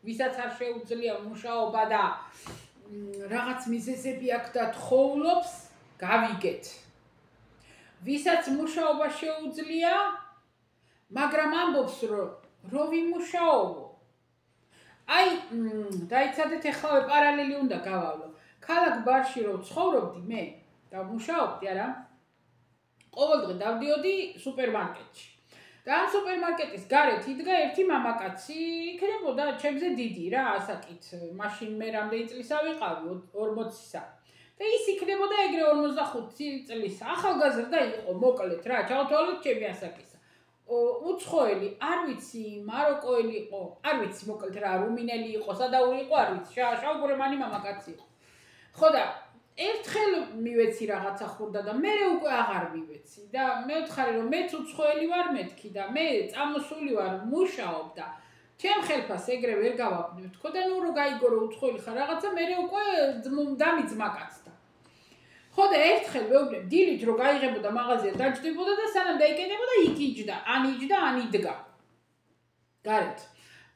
ვისაც არ შეუძლია მუშაობა და რაღაც მიზეზები აქვს და თხოვლობს, გავიგეთ. ვისაც მუშაობა შეუძლია, მაგრამ ამბობს, რომ ვიმუშაობო. აი, დაიცადეთ ეხლა პარალელი უნდა გავავლო. ქალაქ ბარში რო ცხოვრობდი მე და მუშაობდი, არა? ყოველდღე დავდიოდი სუპერმარკეტში. და ამ სუპერმარკეტის გარეთ იდგა ერთი მამაკაცი, იქნებოდა ჩემზე დიდი რა, ასაკით. მაშინ მე რამდენი წლისა ვიყავი, 40-ისა. და ის იქნებოდა ეგრე 45 წლისა. ახალგაზრდა იყო, მოკლედ რა, ჩავთვალოთ ჩემი ასაკისა. უცხოელი, არ ვიცი, მაროკოელი იყო, არ ვიცი, მოკლედ რა, რუმინელი იყო, სადაური იყო, არ ვიცი, შავგურემანი მამაკაცი იყო. ხო და ერთხელ მივეცი რაღაცა ხურდა და მე უკვე აღარ მივეცი და მეუთხარი რომ მეც უცხოელი ვარ მეთქი და მე წამოსული ვარ მუშაობ და ჩემ ხელფას ეგრე ვერ გავაფნევ თქო და ნუ რო გაიგო რომ უცხოელი ხარ რაღაცა მე უკვე დამიძმა კაცდა. ხო და ერთხელ მეუბნე დილით რო გაიღებოდა მაღაზია დაჯდებოდა და სანამ დაიკეტებოდა იქ იჯდა, ან იდგა. გარეთ.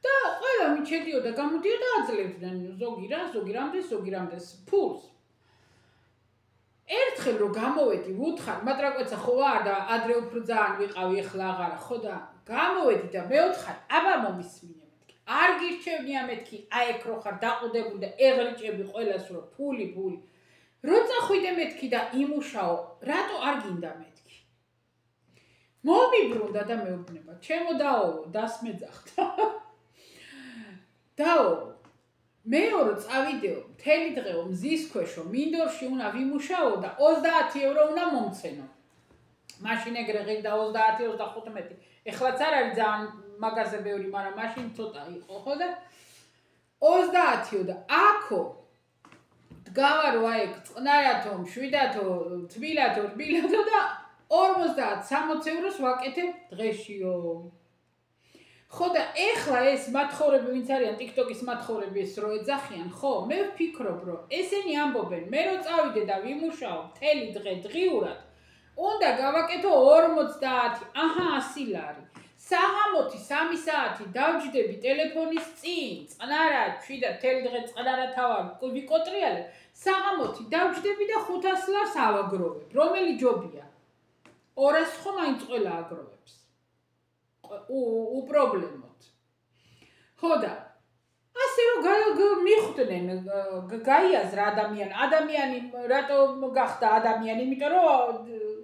და ყველა მიჩედიოდა გამოდიოდა აძლევდნენ ზოგი რამდენს ფულს. ერთხელ რო გამოვედი ვუთხარ, მატრაკვეცა ხო ვარ და ადრე უფრო ძალიან ვიყავი, ეხლა აღარა, ხო და გამოვედი და მეუთხარ, აბა მომისმინე მეთქი. არ გირჩევნია მეთქი, აი ეგ რო ხარ დაყუდებული და ეღლიჭები ყველას რო ფული. რო წახვიდე მეთქი და იმუშაო, რატო არ გინდა მეთქი? მომიბრუნდა და მეუბნება, ჩემო დაო, დასმეძახდა. დაო მეორე წავიდეო, მთელი დღეო მზის ქვეშო, მინდორში უნდა ვიმუშაო და 30 ევრო უნდა მომცენო. მაშინ ეგრე ღირდა 30-35. ეხლაც არ არის ძალიან მაგაზე ბევრი, მაგრამ მაშინ ცოტა იყო, ხო და 30-ო და აქო დგავარო აი წყნარათო, მშვიდათო, თბილათო, რბილათო და 50-60 ევროს ვაკეთებ დღეშიო. ხო და ეხლა ეს მათხოვრები ვინც არიან TikTok-ის მათხოვრები ეს რო ეძახიან, ხო, მე ვფიქრობ, რომ ესენი ამბობენ, მე რო წავიდე და ვიმუშაო მთელი დღე დღიურად, უნდა გავაკეთო 50, აჰა 100 ლარი. საღამოთი 3 საათი დავჯდები ტელეფონის წინ, წყნარად, მშვიდად, მთელი დღე წყნარათავარ, ვიკოტრიალებ. საღამოთი დავჯდები და 500 ლარს ავაგროვებ. რომელი ჯობია? 200 ხო მაინც ყველა აგროვებს. უპრობლემოთ. ხო და ასე რომ მიხვდნენ, გაიაზრა ადამიანი რატო გახდა ადამიანი, იმიტომ რომ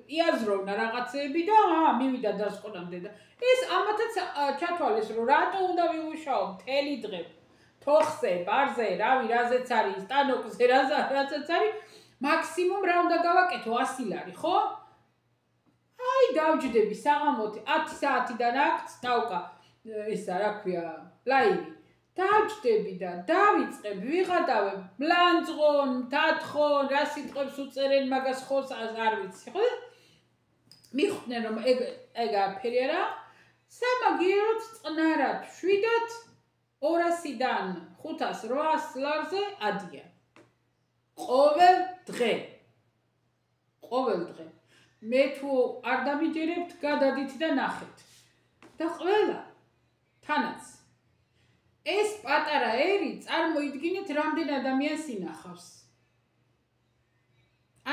იაზროვნა რაღაცეები და მივიდა დასკვნამდე და ეს ამათაც ჩათვალეს, რომ რატო უნდა ვიმუშაო მთელი დღე. თოხზე, ბარზე, რაზეც არის, სტანოკზე, რაზეც არის, მაქსიმუმ რა უნდა გავაკეთო 100 ლარი, ხო? აი დავჯდები საღამოთი 10 საათიდან აქ დავკა ესა რა ქვია ლაივი. დავჯდები და დავიწყებ, ვიღადავებ, მლანძღონ, თათხონ, რა სიტყვებს უწერენ, მაგას ხოს არ ვიცი, ხო? მიხვდნენ რომ ეგ არაფერი არა. სამაგიეროდ წყნარად, მშვიდად 200-დან 500-800 ლარზე ადიან. ყოველ დღე. მე თუ არ დამიჯერებთ, გადადით და ნახეთ. და ყველა თანაც ეს პატარა ერი წარმოიდგინეთ რამდენ ადამიანს ინახავს.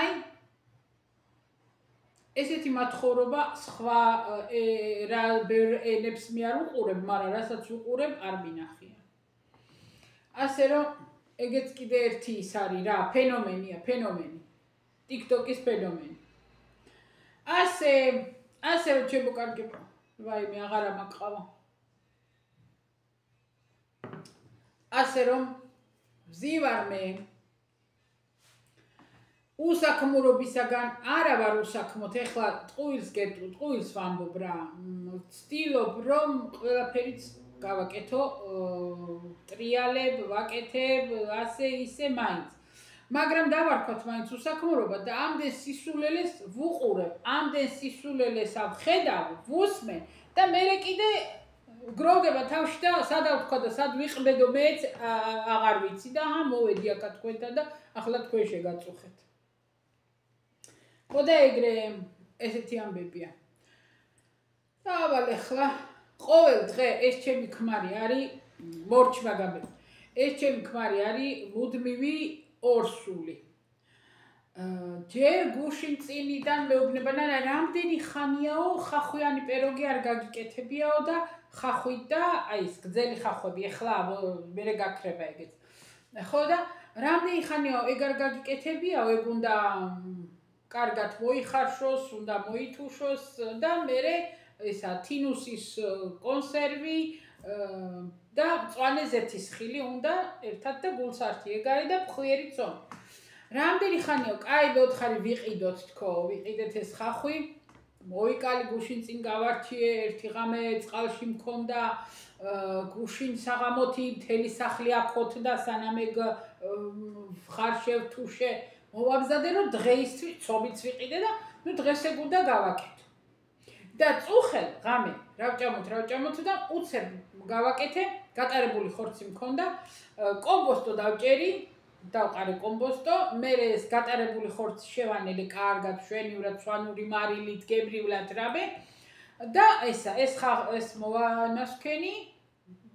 აი ესეთი მათხოვრობა სხვა რა ბევრ ენებს მე არ უყურებ, მაგრამ რასაც უყურებ არ მინახია. ასე რომ ეგეც კიდე ერთი ის არის რა, ფენომენია. TikTok-ის ფენომენი. ასე რომ ჩემო კარგებო, ვაიმე აღარა მაკყავა. ასე რომ ვზივარ მე უსაქმურობისაგან არა ვარ უსაქმოდ ეხლა ტყუილს ვამბობ რა ვცდილობ რომ ყველაფერიც გავაკეთო ტრიალებ ვაკეთებ ასე ისე მაინც მაგრამ დავარქვათ მაინც უსაქმურობა და ამდენ სისულელეს ვუყურებ ამდენ სისულელეს ვხედავ ვუსმენ და მე კიდე გროვდება თავში და სადავ თქვა და სად ვიყბედო მეც აღარ ვიცი და მოვედი აქ თქვენთან და ახლა თქვენ შეგაწუხეთ ხოდა ეგრე ესეთი ამბებია დავალ ახლა ყოველ დღე ეს ჩემი ქმარი არის მორჩმა გაბები ეს ჩემი ქმარი არის მუდმივი ორსული ჯერ გუშინ წინიდან მეუბნება ნანა რამდენი ხანიაო ხახვიანი პეროგი არ გაგიკეთებიაო და ხახვი და აი ეს გძელი ხახვები ახლა მერე გაქრება ეგეც ხო და რამდენი ხანიაო ეგ არ გაგიკეთებიაო ეგ უნდა კარგად მოიხარშოს უნდა მოითუშოს და მერე ესა თინუსის კონსერვი და მწვანე ზეთის ხილი უნდა ერთად და გულსართი ეგ არის და ფხვიერი წონი რამდენი ხანიო, კაი მეოთხარი ვიყიდოთ თქო, ვიყიდეთ ეს ხახვი, მოიკალი გუშინ წინ გავარჩიე, ერთი ღამე წყალში მქონდა, გუშინ საღამოთი მთელი სახლი აკოთდა, სანამ ეგ ხარშევ თუშე, მოვაბზადე რომ დღეისთვის ცომიც ვიყიდე და ნუ დღეს ეგ უნდა გავაკეთო. და წუხელ ღამე რავჭამოთ და უცებ გავაკეთე, გატარებული ხორცი მქონდა, კომბოსტო დავჭერი დავყარე კომბოსტო, მე ეს გატარებული ხორცი შევანელე კარგად შვენივრად, სვანური მარილით, გებრივლად რაბე და ეს მოვანასქენი,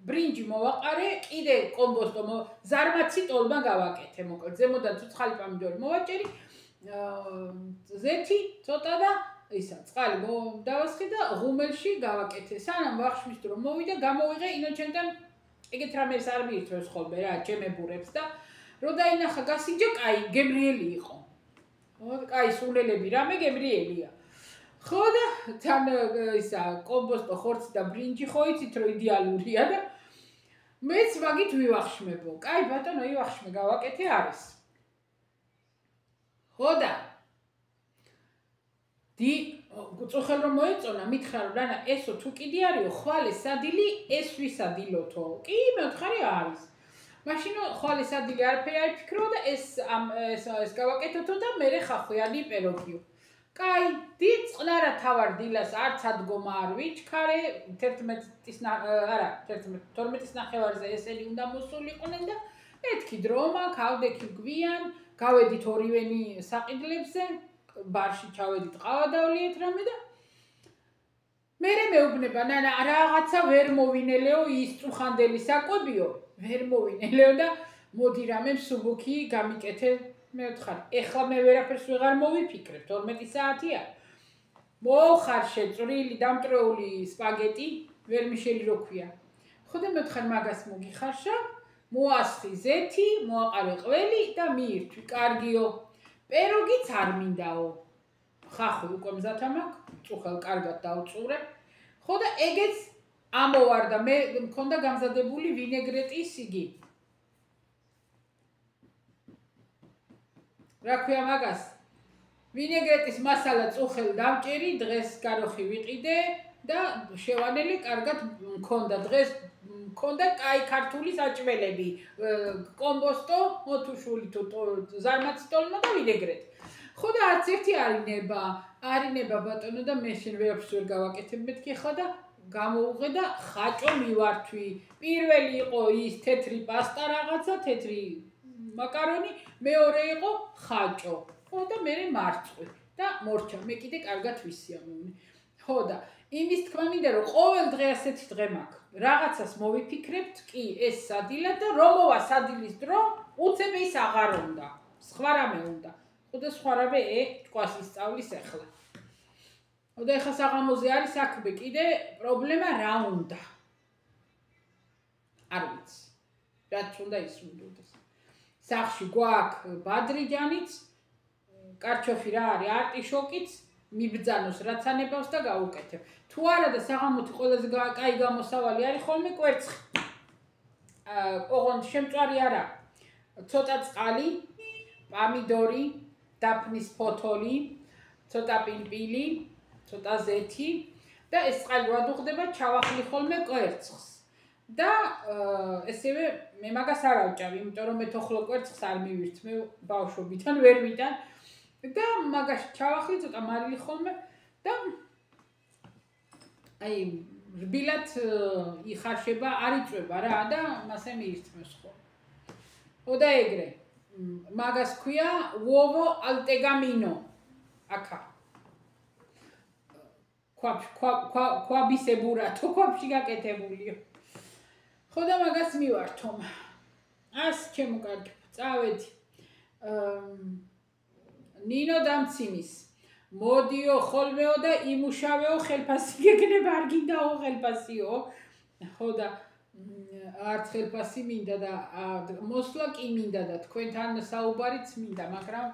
ბრინჯი მოვაყარე, კიდე კომბოსტო ზარმაცი ტოლმა გავაკეთე, მოკლედ ზემოდან ცოცხალი პომიდორი მოვაჭერი, ზეთი ცოტა და ისა წყალი დავასხი და ღუმელში გავაკეთე. სანამ ვახშმის დრო მოვიდა, გამოვიღე ინოჩენთან ეგეთ რამეს არ მიირთვევს ხოლმე რა, ჩემებურებს და რო დაინახა გასინჯა, კაი, გებრიელი იყო. კაი, სულელები რამე გებრიელია. ხო და თან ისა კომბოსტო ხორცი და ბრინჯი ხო იცით რომ იდეალურია და მეც მაგით ვივახშმებო. კაი, ბატონო, ივახშმე, გავაკეთე არის. ხო და წუხელ რომ მოეწონა, მითხრა რომ რანა ესო თუ კიდე არისო, ხვალე სადილი ეს ვისადილოთო. კი, მეოთხარი არის. მაშინო ხვალე სადილი არაფერი არ ფიქრო და ეს გავაკეთოთო და მერე ხახვიანი პეროგიო. კაი, დიდ წყნარა თავარ დილას არც ადგომა არ ვიჩქარე, 12-ის ნახევარზე ესენი უნდა მოსულიყვნენ და მეთქი დრომა, გავდექი გვიან, გავედით ორივენი საყიდლებზე, ბარში ჩავედით ყავა დავლიეთ რამე და მერე მეუბნება, ნანა, რაღაცა ვერ მოვინელეო ის წუხანდელი საკვებიო, ვერ მოვინელეო და მოდი რამე მსუბუქი გამიკეთე მეოთხარ. ეხლა მე ვერაფერს ვეღარ მოვიფიქრებ, 12 საათია. მოხარშე წვრილი დამტრეული სპაგეტი, ვერმიშელი რო ქვია. ხო და მეოთხარ მაგას მოგიხარშა, მოასხი ზეთი, მოაყარე ყველი და მიირთვი, კარგიო. პეროგიც არ მინდაო. ხახვი უკვე მზად ამაქვს, წუხელ კარგად დავწურე. ხო და ეგეც ამოვარ და მე მქონდა გამზადებული ვინეგრეტის იგი. რა ქვია მაგას? ვინეგრეტის მასალა წუხელ დავჭერი, დღეს გაროხი ვიყიდე და შევანელი კარგად მქონდა. დღეს მქონდა კაი ქართული საჭმელები, კომბოსტო, მოთუშული თუ ზარმაცი ტოლმა და ვინეგრეტი. ხო და არც ერთი არინება ბატონო და მე შენ ვერაფერს ვერ გავაკეთებ მეთქი ხა და გამოვუღე და ხაჭო მივართვი. პირველი იყო ის თეთრი პასტა რაღაცა, თეთრი მაკარონი, მეორე იყო ხაჭო. ხო და მე მარწყვი და მორჩა, მე კიდე კარგად ვისიამოვნე. ხო და იმის თქმა მინდა რომ ყოველ დღე ასეთი დღე მაქვს. რაღაცას მოვიფიქრებთ, კი, ეს სადილად და რომ მოვა სადილის დრო, უცებ ის აღარ უნდა. სხვა რამე უნდა. ხო და სხვა რამე თქواس ისწავლის ახლა. ხო და ახლა საღამოზე არის საქმე, კიდე პრობლემა რა უნდა? არ ვიცი. რაც უნდა ის უნდა. სახში გვაქვს ბადრიჯანიც, კარჩოფი რა არის, არტიშოკიც, მიბძანოს რაცანებავს და გავუკეთებ. თუ არა და საღამოთი ყველაზე კაი გამოსავალი არის ხოლმე კვერცხი. ოღონდ შემწვარი არა. ცოტა წყალი, პამიდორი, დაფნის ფოთოლი, ცოტა პილპილი, ცოტა ზეთი და ეს წყალი რა დუხდება, ჩავახლი ხოლმე კვერცხს. და ესევე მე მაგას არ ავჭავ, იმიტომ რომ მე თოხლო კვერცხს არ მივირთ, მე ბავშვობიდან ვერ ვიტან და მაგას ჩავახლი ცოტა მარილი ხოლმე და აი რბილად იხარშება, არ იწვება რა და მასე მიირთმევს ხო. ხო და ეგრე მაგას ქვია uovo al tegamino. აკა ქვაბისებურათო ქვაბში გაკეთებულიო. ხო და მაგას მივართომ. ას ჩემო კარგი, წავედი. ნინო დამცინის. მოდიო ხოლმეო და იმუშავეო ხელფასი გეკნება, არ გინდაო ხელფასიო. ხო და არც ხელფასი მინდა და მოსვლა კი მინდა და თქვენთან საუბარიც მინდა, მაგრამ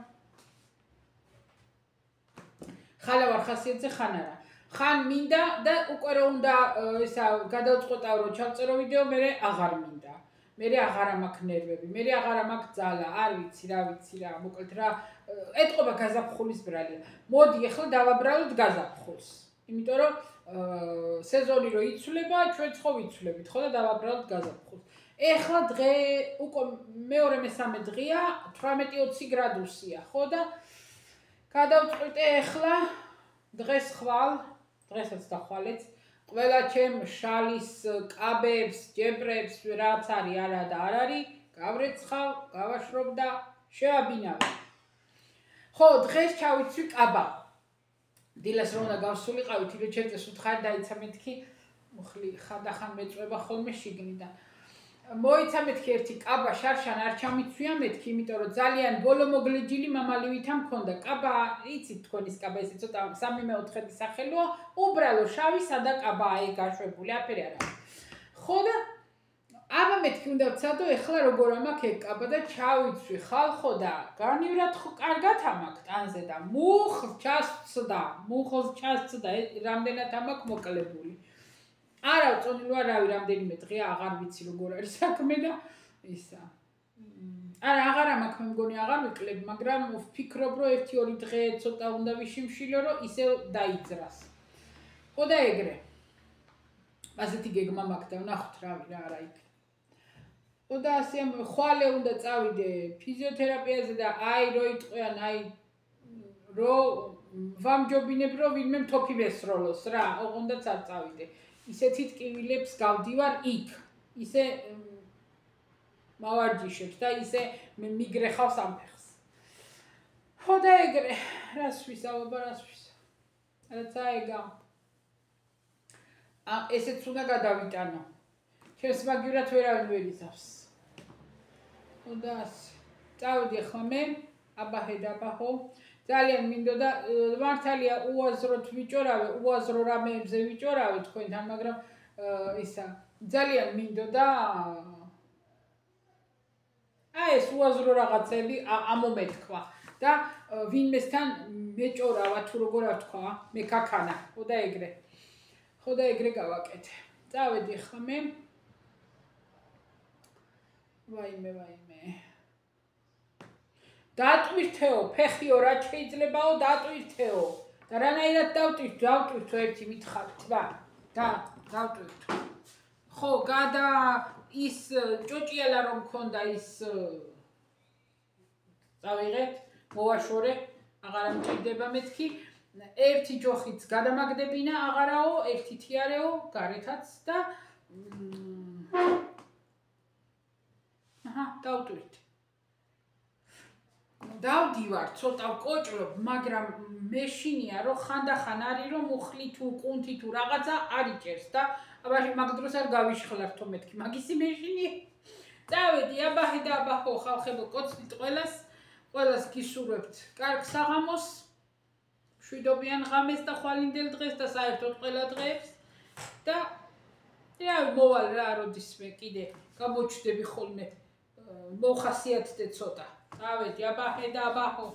ხალავარ ხასიათზე ხან არა. ხან მინდა და უკვე რომ უნდა ესა გადავწყვეტავ რომ ჩავწერო ვიდეო, მე აღარ მინდა. მე აღარ მაქვს ნერვები, მე აღარ მაქვს ძალა, არ ვიცი რა, მოკლედ რა, ეთყობა გაზაფხულის ბრალია. მოდი ახლა დავაბრალოთ გაზაფხულს. იმიტომ რომ სეზონი რო იცვლება, ჩვენც ხო ვიცვლებით, ხო და დავაბრალოთ გაზაფხულს. ეხლა დღე უკვე მეორე მესამე დღეა, 18-20 გრადუსია, ხო და გადავწყვიტე ეხლა დღეს ხვალ, დღესაც და ხვალეც, ყველა ჩემ შალის კაბებს, ჯებრებს, რაც არის არა და არ არის, გავრეცხავ, გავაშრობ და შევაბინავ. ხო, დღეს ჩავიცვი კაბა. დილას რომ უნდა გავსულიყავით, იგივე ჩემწეს უთხარი დაიცა მეთქი, მხლი ხანდახან მეწვება ხოლმე შიგნიდან. მოიცა მეთქი ერთი კაბა შარშან არ ჩამიცვია მეთქი, იმიტომ რომ ძალიან ბოლო მოგლეჯილი მამალივითა მქონდა. კაბა, იცით თქვენის კაბა, ესე ცოტა 3-4 სახელოა, უბრალო შავი სადა კაბაა ეგ გაშვებული, აფერი არა. ხო და აბა მეთქი უნდა ვცადო, ეხლა როგორ ამაქვს ეგ კაბა და ჩავიცვი ხალხო და განივრად ხო კარგად ამაქვს ტანზე და მუხლს ჩასწდა, რამდენად ამაქვს მოკლებული. არა წონილო არავი რამდენიმე დღეა აღარ ვიცი როგორ არის საქმე და ისა. არა აღარ მაქვს მე მგონი აღარ ვიკლებ, მაგრამ ვფიქრობ რომ 1-2 დღე ცოტა უნდა ვიშიმშილო რომ ისევ დაიძრას. ხო და ეგრე. ასეთი გეგმა მაქვს და ვნახოთ რა არა იქ. ხო და ასე ხვალე უნდა წავიდე ფიზიოთერაპიაზე და აი რო იტყვიან, აი რო ვამჯობინებ რომ ვინმე მთოფი მესროლოს რა, ოღონდაც არ წავიდე. ისეთი ტკივილებს გავდივარ იქ. ისე მავარჯიშებს და ისე მიგრეხავს ამ ფეხს. ხო და ეგრე, რას ვისაუბრა, რაცა ეგა. ესეც უნდა გადავიტანო. ჩემს მაგივრად ვერავინ ვერ იცავს. ხო და ასე. წავედი ახლა მე, აბაჰო. ძალიან მინდოდა მართალია უაზროდ ვიჭორავე, უაზრო რამეებზე ვიჭორავე თქვენთან, მაგრამ ისა ძალიან მინდოდა ეს უაზრო რაღაცები ამომეთქვა და ვინმესთან მეჭორავა თუ როგორ ვთქვა, მე ქაქანა, ხო და ეგრე გავაკეთე. წავედი ახლა მე. ვაიმე. დატვირთეო, ფეხიო რა შეიძლებაო დატვირთეო. და რანაირად დავტვირთო ერთი მითხარით რა. დავტვირთო. ხო, გადა ის ჭოჭიალა რომ მქონდა ის წავიღეთ, მოვაშორე, აღარ მჭირდება მეთქი. ერთი ჯოხიც გადამაგდებინა აღარაო, ერთი თიარეო, გარეთაც და დავტვირთე. დავდივარ, ცოტა ვკოჭლობ, მაგრამ მეშინია რომ ხანდახან არის რომ მუხლი თუ კუნთი თუ რაღაცა არ იჭერს და აბა მაგ დროს არ გავიშხლართო მეთქი, მაგისი მეშინია. წავედი აბაჰო ხალხებო, კოცნით ყველას გისურვებთ კარგ საღამოს, მშვიდობიან ღამეს და ხვალინდელ დღეს და საერთოდ ყველა დღეებს და მოვალ რა როდისმე კიდე გამოჩდები ხოლმე მოვხასიათდე ცოტა. წავედი აბაჰო.